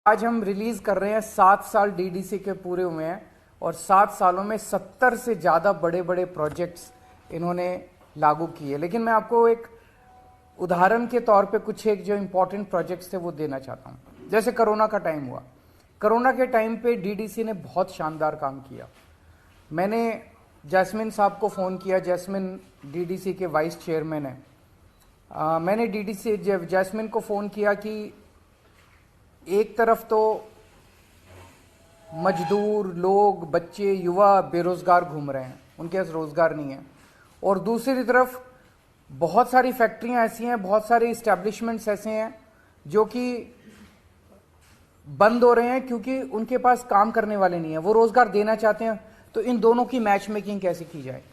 आज हम रिलीज कर रहे हैं। 7 साल डीडीसी के पूरे हुए हैं और 7 सालों में 70 से ज़्यादा बड़े बड़े प्रोजेक्ट्स इन्होंने लागू किए। लेकिन मैं आपको एक उदाहरण के तौर पे कुछ एक जो इम्पोर्टेंट प्रोजेक्ट्स थे वो देना चाहता हूँ। जैसे कोरोना का टाइम हुआ, कोरोना के टाइम पे डीडीसी ने बहुत शानदार काम किया। मैंने जैस्मिन साहब को फ़ोन किया, जैस्मिन डीडीसी के वाइस चेयरमैन है। मैंने डीडीसी जैस्मिन को फ़ोन किया कि एक तरफ तो मजदूर लोग, बच्चे, युवा बेरोजगार घूम रहे हैं, उनके पास रोजगार नहीं है, और दूसरी तरफ बहुत सारी फैक्ट्रियां ऐसी हैं, बहुत सारे इस्टेब्लिशमेंट्स ऐसे हैं जो कि बंद हो रहे हैं क्योंकि उनके पास काम करने वाले नहीं है, वो रोजगार देना चाहते हैं। तो इन दोनों की मैच मेकिंग कैसे की जाए,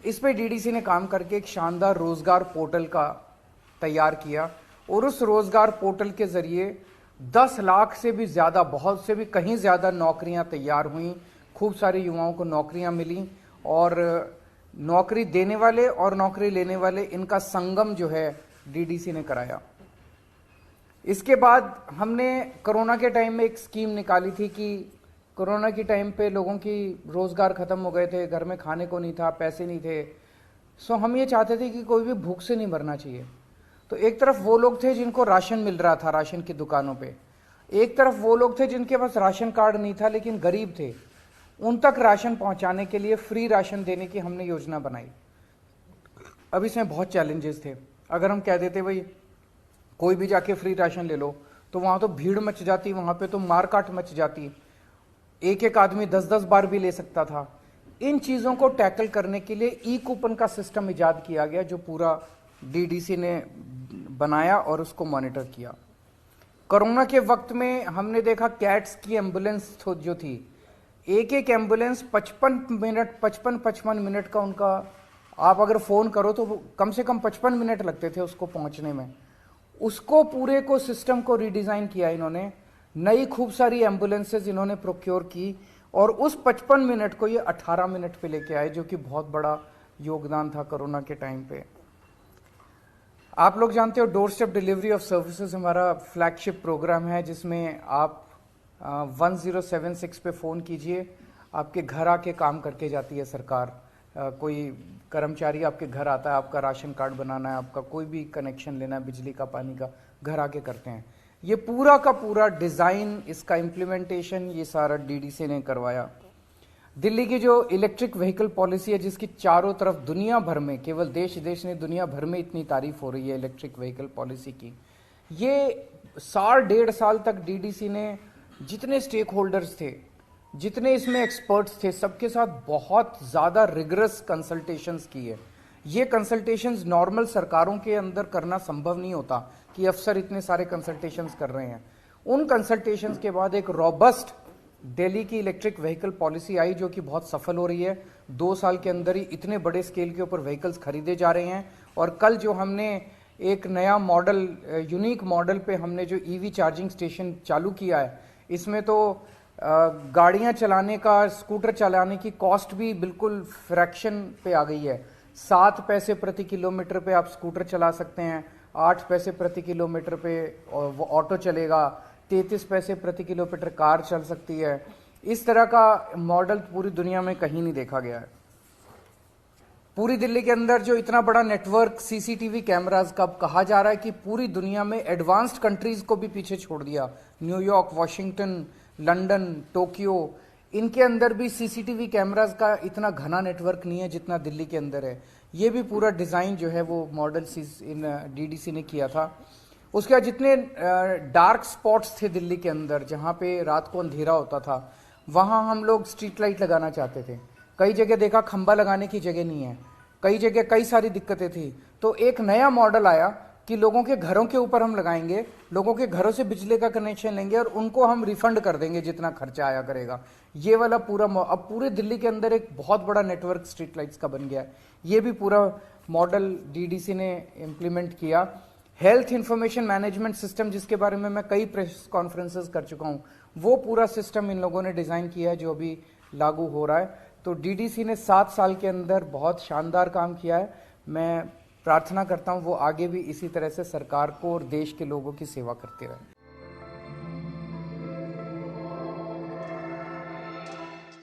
इस पे डीडीसी ने काम करके एक शानदार रोजगार पोर्टल का तैयार किया और उस रोजगार पोर्टल के जरिए 10 लाख से भी ज़्यादा, बहुत से भी कहीं ज़्यादा नौकरियां तैयार हुई। खूब सारे युवाओं को नौकरियां मिली और नौकरी देने वाले और नौकरी लेने वाले, इनका संगम जो है डीडीसी ने कराया। इसके बाद हमने कोरोना के टाइम में एक स्कीम निकाली थी कि कोरोना के टाइम पे लोगों की रोज़गार ख़त्म हो गए थे, घर में खाने को नहीं था, पैसे नहीं थे। सो हम ये चाहते थे कि कोई भी भूख से नहीं मरना चाहिए। तो एक तरफ वो लोग थे जिनको राशन मिल रहा था राशन की दुकानों पे, एक तरफ वो लोग थे जिनके पास राशन कार्ड नहीं था लेकिन गरीब थे, उन तक राशन पहुंचाने के लिए फ्री राशन देने की हमने योजना बनाई। अब इसमें बहुत चैलेंजेस थे। अगर हम कह देते भाई कोई भी जाके फ्री राशन ले लो, तो वहां तो भीड़ मच जाती, वहां पे तो मारकाट मच जाती, एक एक आदमी 10-10 बार भी ले सकता था। इन चीज़ों को टैकल करने के लिए ई कूपन का सिस्टम इजाद किया गया जो पूरा डीडीसी ने बनाया और उसको मॉनिटर किया। कोरोना के वक्त में हमने देखा कैट्स की एम्बुलेंस जो थी, एक एक एम्बुलेंस 55 मिनट का उनका, आप अगर फ़ोन करो तो कम से कम 55 मिनट लगते थे उसको पहुंचने में। उसको पूरे को सिस्टम को रीडिज़ाइन किया इन्होंने, नई खूब सारी एम्बुलेंसेज इन्होंने प्रोक्योर की और उस 55 मिनट को ये 18 मिनट पे लेके आए, जो कि बहुत बड़ा योगदान था कोरोना के टाइम पे। आप लोग जानते हो door step delivery of services हमारा फ्लैगशिप प्रोग्राम है, जिसमें आप 1076 पे फ़ोन कीजिए, आपके घर आके काम करके जाती है सरकार। कोई कर्मचारी आपके घर आता है, आपका राशन कार्ड बनाना है, आपका कोई भी कनेक्शन लेना है, बिजली का, पानी का, घर आके करते हैं। ये पूरा का पूरा डिज़ाइन, इसका इम्प्लीमेंटेशन ये सारा डीडीसी ने करवाया। दिल्ली की जो इलेक्ट्रिक व्हीकल पॉलिसी है, जिसकी चारों तरफ दुनिया भर में, केवल देश नहीं दुनिया भर में इतनी तारीफ हो रही है इलेक्ट्रिक व्हीकल पॉलिसी की, ये 1.5 साल तक डीडीसी ने जितने स्टेक होल्डर्स थे, जितने इसमें एक्सपर्ट्स थे, सबके साथ बहुत ज़्यादा रिगरस कंसल्टेशंस की है। ये कंसल्टेशंस नॉर्मल सरकारों के अंदर करना संभव नहीं होता कि अफसर इतने सारे कंसल्टेशंस कर रहे हैं। उन कंसल्टेशंस के बाद एक रॉबस्ट दिल्ली की इलेक्ट्रिक व्हीकल पॉलिसी आई, जो कि बहुत सफल हो रही है। 2 साल के अंदर ही इतने बड़े स्केल के ऊपर व्हीकल्स खरीदे जा रहे हैं। और कल जो हमने एक नया मॉडल, यूनिक मॉडल पे हमने जो ईवी चार्जिंग स्टेशन चालू किया है, इसमें तो गाड़ियां चलाने का, स्कूटर चलाने की कॉस्ट भी बिल्कुल फ्रैक्शन पे आ गई है। 7 पैसे प्रति किलोमीटर पे आप स्कूटर चला सकते हैं, 8 पैसे प्रति किलोमीटर पे वो ऑटो चलेगा, 33 पैसे प्रति किलोमीटर कार चल सकती है। इस तरह का मॉडल पूरी दुनिया में कहीं नहीं देखा गया है। पूरी दिल्ली के अंदर जो इतना बड़ा नेटवर्क सीसीटीवी कैमरास का, कहा जा रहा है कि पूरी दुनिया में एडवांस्ड कंट्रीज को भी पीछे छोड़ दिया। न्यूयॉर्क, वॉशिंगटन, लंदन, टोक्यो, इनके अंदर भी सीसीटीवी कैमरास का इतना घना नेटवर्क नहीं है जितना दिल्ली के अंदर है। ये भी पूरा डिज़ाइन जो है वो मॉडल इन डीडीसी ने किया था। उसके बाद जितने डार्क स्पॉट्स थे दिल्ली के अंदर, जहाँ पे रात को अंधेरा होता था, वहाँ हम लोग स्ट्रीट लाइट लगाना चाहते थे। कई जगह देखा खंबा लगाने की जगह नहीं है, कई जगह कई सारी दिक्कतें थी। तो एक नया मॉडल आया कि लोगों के घरों के ऊपर हम लगाएंगे, लोगों के घरों से बिजली का कनेक्शन लेंगे और उनको हम रिफंड कर देंगे जितना खर्चा आया करेगा। ये वाला पूरा अब पूरे दिल्ली के अंदर एक बहुत बड़ा नेटवर्क स्ट्रीट लाइट्स का बन गया है। ये भी पूरा मॉडल डीडीसी ने इम्प्लीमेंट किया। हेल्थ इंफॉर्मेशन मैनेजमेंट सिस्टम, जिसके बारे में मैं कई प्रेस कॉन्फ्रेंसेस कर चुका हूँ, वो पूरा सिस्टम इन लोगों ने डिज़ाइन किया है जो अभी लागू हो रहा है। तो डीडीसी ने 7 साल के अंदर बहुत शानदार काम किया है। मैं प्रार्थना करता हूँ वो आगे भी इसी तरह से सरकार को और देश के लोगों की सेवा करते रहे।